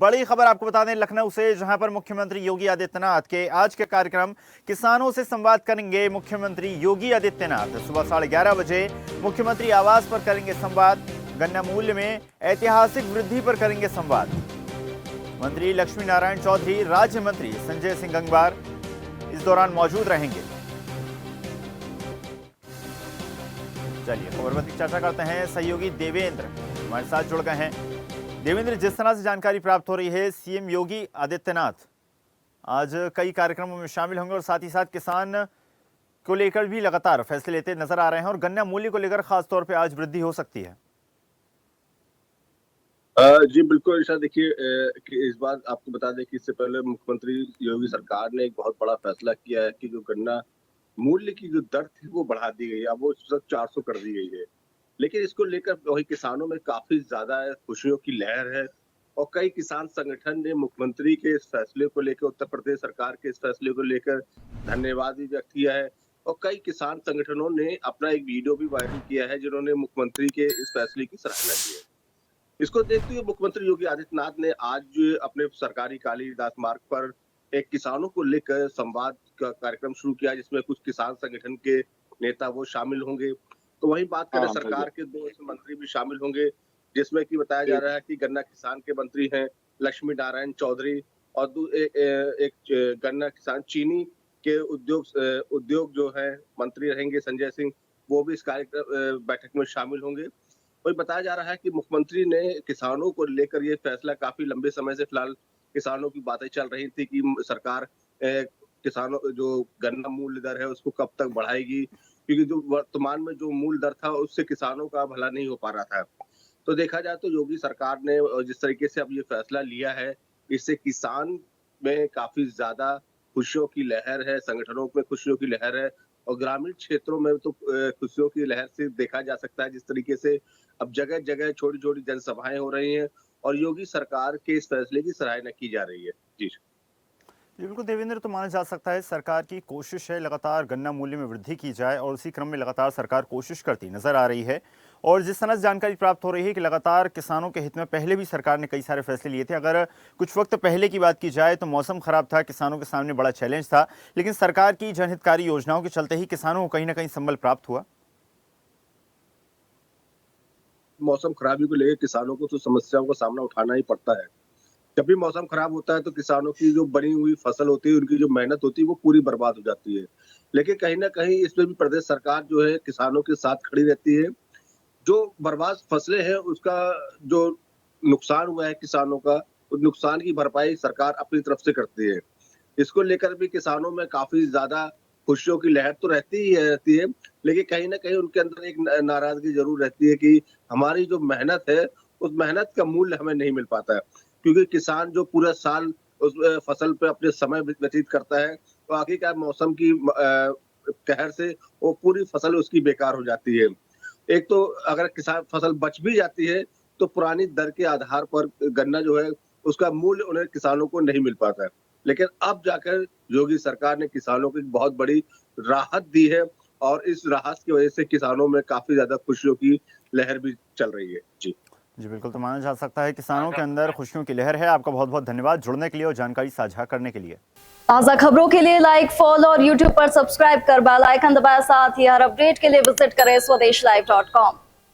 बड़ी खबर आपको बता दें लखनऊ से, जहां पर मुख्यमंत्री योगी आदित्यनाथ के आज के कार्यक्रम किसानों से संवाद करेंगे। मुख्यमंत्री योगी आदित्यनाथ सुबह 11:30 बजे मुख्यमंत्री आवास पर करेंगे संवाद। गन्ना मूल्य में ऐतिहासिक वृद्धि पर करेंगे संवाद। मंत्री लक्ष्मी नारायण चौधरी, राज्य मंत्री संजय सिंह गंगवार इस दौरान मौजूद रहेंगे। चलिए खबर की चर्चा करते हैं। सहयोगी देवेंद्र हमारे साथ जुड़ गए हैं। देवेंद्र, जिस तरह से जानकारी प्राप्त हो रही है, सीएम योगी आदित्यनाथ आज कई कार्यक्रमों में शामिल होंगे और साथ ही साथ किसान को लेकर भी लगातार फैसले लेते नजर आ रहे हैं और गन्ना मूल्य को लेकर खासतौर पे आज वृद्धि हो सकती है। जी बिल्कुल ईशा, देखिए कि इस बार आपको बता दें कि इससे पहले मुख्यमंत्री योगी सरकार ने एक बहुत बड़ा फैसला किया है कि जो गन्ना मूल्य की जो दर थी वो बढ़ा दी गई है, अब वो सिर्फ 400 कर दी गई है। लेकिन इसको लेकर वही किसानों में काफी ज्यादा खुशियों की लहर है और कई किसान संगठन ने मुख्यमंत्री के इस फैसले को लेकर, उत्तर प्रदेश सरकार के इस फैसले को लेकर धन्यवाद भी व्यक्त किया है। और कई किसान संगठनों ने अपना एक वीडियो भी वायरल किया है जिन्होंने मुख्यमंत्री के इस फैसले की सराहना की है। इसको देखते हुए मुख्यमंत्री योगी आदित्यनाथ ने आज अपने सरकारी कालीदास मार्ग पर एक किसानों को लेकर संवाद का कार्यक्रम शुरू किया, जिसमें कुछ किसान संगठन के नेता वो शामिल होंगे। तो वहीं बात करें, सरकार के 2 मंत्री भी शामिल होंगे, जिसमें कि बताया जा रहा है कि गन्ना किसान के मंत्री हैं लक्ष्मी नारायण चौधरी और एक गन्ना किसान चीनी के उद्योग जो है मंत्री रहेंगे संजय सिंह, वो भी इस कार्यक्रम बैठक में शामिल होंगे। वही बताया जा रहा है कि मुख्यमंत्री ने किसानों को लेकर ये फैसला, काफी लंबे समय से फिलहाल किसानों की बातें चल रही थी कि सरकार किसानों जो गन्ना मूल्य दर है उसको कब तक बढ़ाएगी, क्योंकि जो वर्तमान में जो मूल्य दर था उससे किसानों का भला नहीं हो पा रहा था। तो देखा जाए तो योगी सरकार ने जिस तरीके से अब ये फैसला लिया है, इससे किसान में काफी ज्यादा खुशियों की लहर है, संगठनों में खुशियों की लहर है और ग्रामीण क्षेत्रों में तो खुशियों की लहर से देखा जा सकता है जिस तरीके से अब जगह जगह छोटी छोटी जनसभाएं हो रही हैं और योगी सरकार के इस फैसले की सराहना की जा रही है। जी बिल्कुल देवेंद्र, तो माना जा सकता है सरकार की कोशिश है लगातार गन्ना मूल्य में वृद्धि की जाए और उसी क्रम में लगातार सरकार कोशिश करती नजर आ रही है। और जिस तरह से जानकारी प्राप्त हो रही है कि लगातार किसानों के हित में पहले भी सरकार ने कई सारे फैसले लिए थे। अगर कुछ वक्त पहले की बात की जाए तो मौसम खराब था, किसानों के सामने बड़ा चैलेंज था, लेकिन सरकार की जनहितकारी योजनाओं के चलते ही किसानों को कहीं ना कहीं संबल प्राप्त हुआ। मौसम खराबी को लेकर किसानों को तो समस्याओं का सामना उठाना ही पड़ता है। जब भी मौसम खराब होता है तो किसानों की जो बनी हुई फसल होती है, उनकी जो मेहनत होती है वो पूरी बर्बाद हो जाती है। लेकिन कहीं ना कहीं इसमें भी प्रदेश सरकार जो है किसानों के साथ खड़ी रहती है। जो बर्बाद फसलें हैं उसका जो नुकसान हुआ है किसानों का, उस नुकसान की भरपाई सरकार अपनी तरफ से करती है। इसको लेकर भी किसानों में काफी ज्यादा खुशियों की लहर तो रहती है, लेकिन कहीं ना कहीं उनके अंदर एक नाराजगी जरूर रहती है कि हमारी जो मेहनत है उस मेहनत का मूल्य हमें नहीं मिल पाता है। क्योंकि किसान जो पूरा साल उस फसल पे अपने समय व्यतीत करता है, तो आखिरकार मौसम की कहर से वो पूरी फसल उसकी बेकार हो जाती है। एक तो अगर किसान फसल बच भी जाती है तो पुरानी दर के आधार पर गन्ना जो है उसका मूल्य उन्हें किसानों को नहीं मिल पाता है। लेकिन अब जाकर योगी सरकार ने किसानों को एक बहुत बड़ी राहत दी है और इस राहत की वजह से किसानों में काफी ज्यादा खुशियों की लहर भी चल रही है। जी जी बिल्कुल, तो माना जा सकता है किसानों के अंदर खुशियों की लहर है। आपका बहुत बहुत धन्यवाद जुड़ने के लिए और जानकारी साझा करने के लिए। ताज़ा खबरों के लिए लाइक, फॉलो और यूट्यूब पर सब्सक्राइब कर बेल आइकन दबाएं। साथ ही हर अपडेट के लिए विजिट करें स्वदेशलाइव.com।